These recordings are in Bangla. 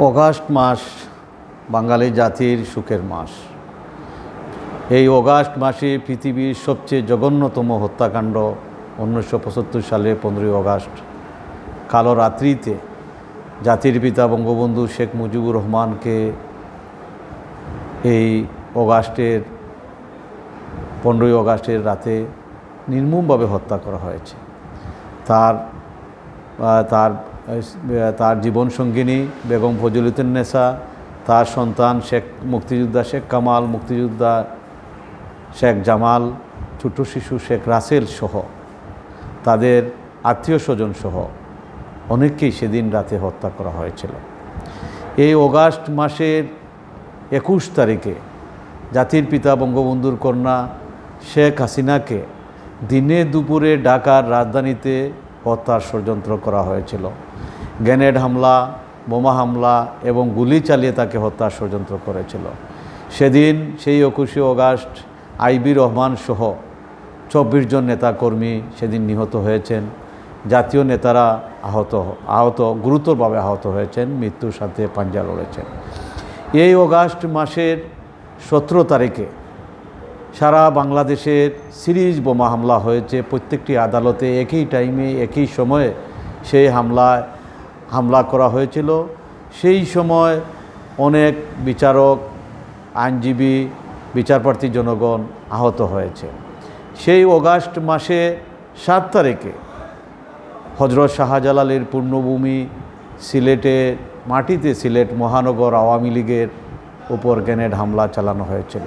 অগাস্ট মাস বাঙালি জাতির সুখের মাস। এই অগাস্ট মাসে পৃথিবীর সবচেয়ে জঘন্যতম হত্যাকাণ্ড 1975 সালে 15ই অগাস্ট কালো রাত্রিতে জাতির পিতা বঙ্গবন্ধু শেখ মুজিবুর রহমানকে এই 15ই অগাস্টের রাতে নির্মমভাবে হত্যা করা হয়েছে। তার জীবনসঙ্গিনী বেগম ফজিলাতুন্নেসা, তার সন্তান মুক্তিযোদ্ধা শেখ কামাল, মুক্তিযোদ্ধা শেখ জামাল, ছোট শিশু শেখ রাসেল সহ তাদের আত্মীয় স্বজন সহ অনেককেই সেদিন রাতে হত্যা করা হয়েছিল। এই অগাস্ট মাসের 21 তারিখে জাতির পিতা বঙ্গবন্ধুর কন্যা শেখ হাসিনাকে দিনে দুপুরে ঢাকার রাজধানীতে হত্যার ষড়যন্ত্র করা হয়েছিল। গ্রেনেড হামলা, বোমা হামলা এবং গুলি চালিয়ে তাকে হত্যার ষড়যন্ত্র করেছিল। সেদিন সেই 21শে অগাস্ট আইবি রহমান সহ 24 জন নেতাকর্মী সেদিন নিহত হয়েছেন। জাতীয় নেতারা গুরুতরভাবে আহত হয়েছেন, মৃত্যুর সাথে পাঞ্জা লড়েছেন। এই অগাস্ট মাসের 17 তারিখে সারা বাংলাদেশের সিরিজ বোমা হামলা হয়েছে। প্রত্যেকটি আদালতে একই টাইমে একই সময়ে সেই হামলা করা হয়েছিল। সেই সময় অনেক বিচারক, আইনজীবী, বিচারপ্রার্থী জনগণ আহত হয়েছে। সেই অগাস্ট মাসে 7 তারিখে হযরত শাহজালালের পূর্ণভূমি সিলেটের মাটিতে সিলেট মহানগর আওয়ামী লীগের উপর গ্রেনেড হামলা চালানো হয়েছিল।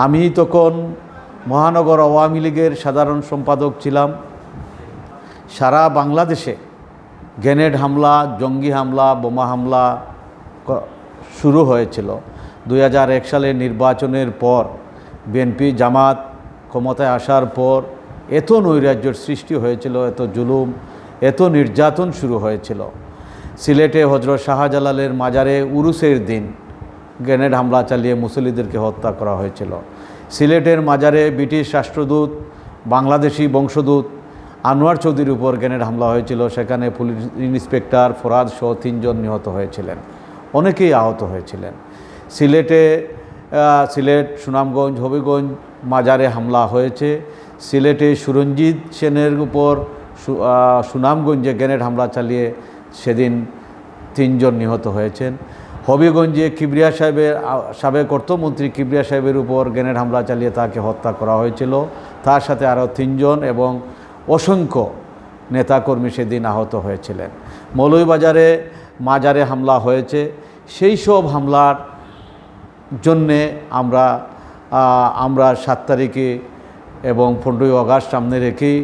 আমি তখন মহানগর আওয়ামী লীগের সাধারণ সম্পাদক ছিলাম। সারা বাংলাদেশে গ্রেনেড হামলা, জঙ্গি হামলা, বোমা হামলা শুরু হয়েছিল। 2001 সালের নির্বাচনের পর বিএনপি জামাত ক্ষমতায় আসার পর এত নৈরাজ্যের সৃষ্টি হয়েছিল, এত জুলুম, এত নির্যাতন শুরু হয়েছিল। সিলেটে হযরত শাহজালালের মাজারে উরুসের দিন গ্রেনেড হামলা চালিয়ে মুসল্লিদেরকে হত্যা করা হয়েছিল। সিলেটের মাজারে ব্রিটিশ রাষ্ট্রদূত, বাংলাদেশি বংশোদ্ভূত আনোয়ার চৌধুরীর উপর গ্রেনেড হামলা হয়েছিল। সেখানে পুলিশ ইন্সপেক্টর ফরাদ সহ 3 জন নিহত হয়েছিলেন, অনেকেই আহত হয়েছিলেন। সিলেট, সুনামগঞ্জ, হবিগঞ্জ মাজারে হামলা হয়েছে। সিলেটে সুরঞ্জিত সেনের উপর সুনামগঞ্জে গ্রেনেড হামলা চালিয়ে সেদিন 3 জন নিহত হয়েছেন। হবিগঞ্জে কিবরিয়া সাবেক অর্থমন্ত্রী কিবরিয়া সাহেবের উপর গ্রেনেড হামলা চালিয়ে তাকে হত্যা করা হয়েছিল। তার সাথে আরও 3 জন এবং অসংখ্য নেতাকর্মী সেদিন আহত হয়েছিলেন। মৌলভীবাজারে মাজারে হামলা হয়েছে। সেই সব হামলার জন্যে আমরা 7 তারিখে এবং 15ই অগাস্ট সামনে রেখেই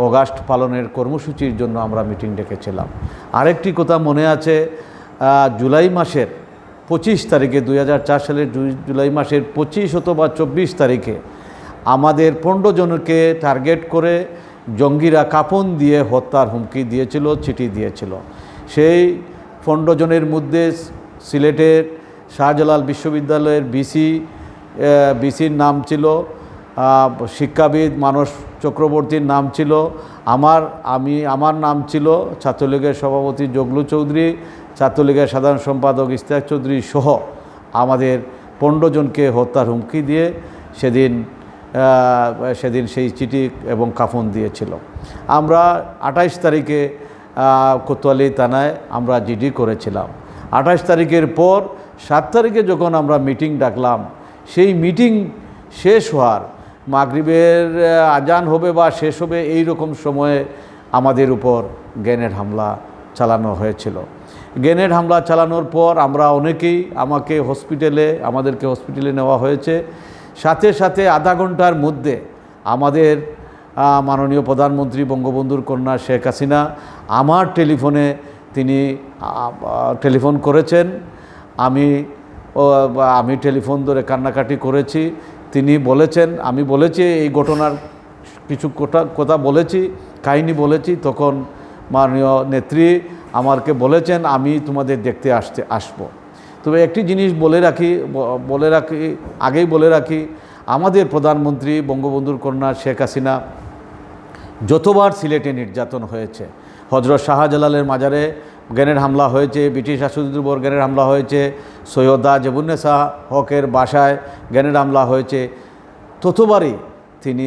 অগাস্ট পালনের কর্মসূচির জন্য আমরা মিটিং ডেকেছিলাম। আরেকটি কথা মনে আছে, জুলাই মাসের 25 তারিখে 2004 সালের জুলাই মাসের 25 অথবা 24 তারিখে আমাদের 15 জনকে টার্গেট করে জঙ্গিরা কাপন দিয়ে হত্যার হুমকি দিয়েছিল, চিঠি দিয়েছিল। সেই 15 জনের মধ্যে সিলেটের শাহজালাল বিশ্ববিদ্যালয়ের বিসির নাম ছিল, শিক্ষাবিদ মানস চক্রবর্তীর নাম ছিল, আমার নাম ছিল, ছাত্রলীগের সভাপতি জগলু চৌধুরী, ছাত্রলীগের সাধারণ সম্পাদক ইশতিয়াক চৌধুরী সহ আমাদের 15 জনকে হত্যার হুমকি দিয়ে সেদিন সেই চিঠি এবং কাফন দিয়েছিল। আমরা 28 তারিখে কোতোয়ালি থানায় আমরা জিডি করেছিলাম। 28 তারিখের পর 7 তারিখে যখন আমরা মিটিং ডাকলাম, সেই মিটিং শেষ হওয়ার মাগরিবের আজান হবে বা শেষ হবে এই রকম সময়ে আমাদের উপর গ্রেনেড হামলা চালানো হয়েছিল। গ্রেনেড হামলা চালানোর পর আমরা অনেকেই আমাদেরকে হসপিটালে নেওয়া হয়েছে। সাথে সাথে আধা ঘন্টার মধ্যে আমাদের মাননীয় প্রধানমন্ত্রী বঙ্গবন্ধুর কন্যা শেখ হাসিনা আমার টেলিফোনে তিনি টেলিফোন করেছেন। আমি টেলিফোন ধরে কান্নাকাটি করেছি। তিনি বলেছেন, আমি বলেছি এই ঘটনার কিছু কথা বলেছি, কাহিনী বলেছি। তখন মাননীয় নেত্রী আমাকে বলেছেন আমি তোমাদের দেখতে আসবো। তবে একটি জিনিস আগেই বলে রাখি, আমাদের প্রধানমন্ত্রী বঙ্গবন্ধুর কন্যা শেখ হাসিনা যতবার সিলেটে নির্যাতন হয়েছে, হযরত শাহজালালের মাজারে গ্রেনেড হামলা হয়েছে, ব্রিটিশ শাসকের উপর গ্রেনেড হামলা হয়েছে, সৈয়দা জেবুন্নেসা হকের বাসায় গ্রেনেড হামলা হয়েছে, ততবারই তিনি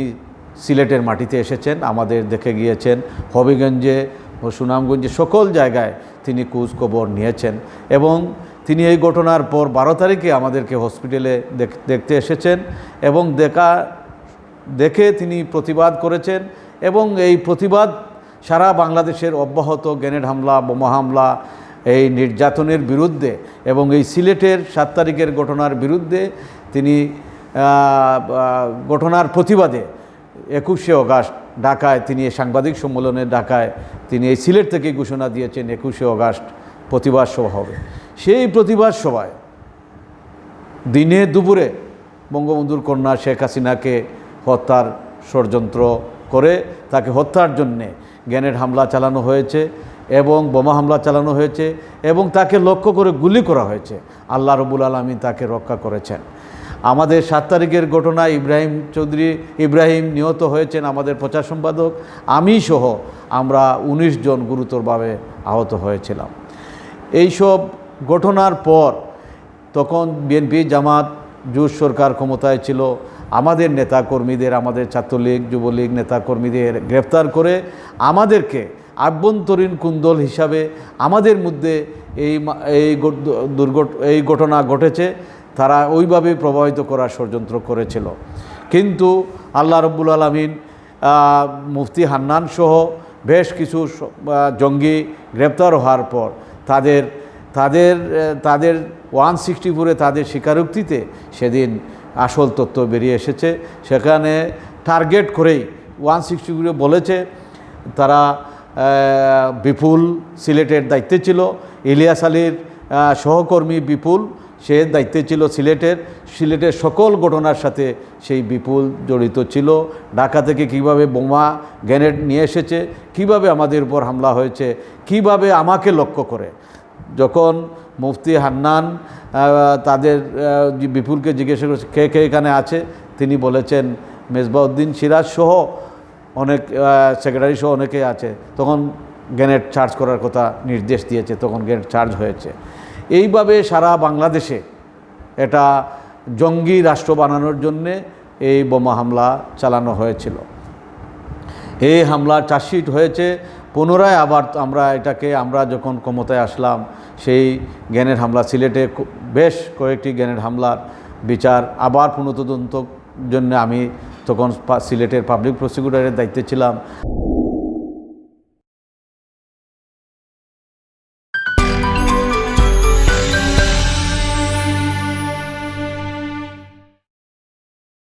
সিলেটের মাটিতে এসেছেন, আমাদের দেখে গিয়েছেন। হবিগঞ্জে ও সুনামগঞ্জে সকল জায়গায় তিনি খোঁজ খবর নিয়েছেন এবং তিনি এই ঘটনার পর 12 তারিখে আমাদেরকে হসপিটালে দেখতে এসেছেন এবং দেখে তিনি প্রতিবাদ করেছেন এবং এই প্রতিবাদ সারা বাংলাদেশের অব্যাহত গ্রেনেড হামলা, বোমা হামলা, এই নির্যাতনের বিরুদ্ধে এবং এই সিলেটের 7 তারিখের ঘটনার বিরুদ্ধে তিনি ঘটনার প্রতিবাদে 21শে অগাস্ট ঢাকায় তিনি এই সাংবাদিক সম্মেলনে ঢাকায় তিনি এই সিলেট থেকে ঘোষণা দিয়েছেন 21শে অগাস্ট প্রতিবাদ সভা হবে। সেই প্রতিবাদ সভায় দিনে দুপুরে বঙ্গবন্ধুর কন্যা শেখ হাসিনাকে হত্যার ষড়যন্ত্র করে তাকে হত্যার জন্যে গ্রেনেড হামলা চালানো হয়েছে এবং বোমা হামলা চালানো হয়েছে এবং তাকে লক্ষ্য করে গুলি করা হয়েছে। আল্লাহ রব্বুল আলামিন তাকে রক্ষা করেছেন। আমাদের 7 তারিখের ঘটনায় ইব্রাহিম নিহত হয়েছেন, আমাদের প্রচার সম্পাদক, আমি সহ আমরা 19 জন গুরুতরভাবে আহত হয়েছিলাম। এইসব ঘটনার পর তখন বিএনপি জামাত জোট সরকার ক্ষমতায় ছিল, আমাদের নেতাকর্মীদের, আমাদের ছাত্রলীগ যুবলীগ নেতাকর্মীদের গ্রেফতার করে আমাদেরকে আভ্যন্তরীণ কুন্দল হিসাবে আমাদের মধ্যে এই ঘটনা ঘটেছে, তারা ওইভাবে প্রভাবিত করার ষড়যন্ত্র করেছিল। কিন্তু আল্লাহ রব্বুল আলামিন মুফতি হান্নান সহ বেশ কিছু জঙ্গি গ্রেপ্তার হওয়ার পর তাদের 164-এ তাদের স্বীকারোক্তিতে সেদিন আসল তথ্য বেরিয়ে এসেছে। সেখানে টার্গেট করেই 164 বলেছে তারা বিপুল সিলেটের দায়িত্বে ছিল, ইলিয়াস আলীর সহকর্মী বিপুল সে দায়িত্বে ছিল সিলেটের সকল ঘটনার সাথে সেই বিপুল জড়িত ছিল। ঢাকা থেকে কিভাবে বোমা গ্রেনেড নিয়ে এসেছে, কিভাবে আমাদের উপর হামলা হয়েছে, কিভাবে আমাকে লক্ষ্য করে। যখন মুফতি হান্নান তাদের বিপুলকে জিজ্ঞাসা করেছে কে কে এখানে আছে, তিনি বলেছেন মেজবাউদ্দিন সিরাজ সহ অনেক সেক্রেটারি সহ অনেকে আছে। তখন গ্রেনেড চার্জ করার কথা নির্দেশ দিয়েছে, তখন গ্রেনেড চার্জ হয়েছে। এইভাবে সারা বাংলাদেশে এটা জঙ্গি রাষ্ট্র বানানোর জন্যে এই বোমা হামলা চালানো হয়েছিল। এই হামলার চার্জশিট হয়েছে। পুনরায় আবার আমরা যখন ক্ষমতায় আসলাম সেই গ্রেনেড হামলা, সিলেটে বেশ কয়েকটি গ্রেনেড হামলার বিচার আবার পুনঃতদন্তের জন্য আমি তখন সিলেটের পাবলিক প্রসিকিউটরের দায়িত্বে ছিলাম।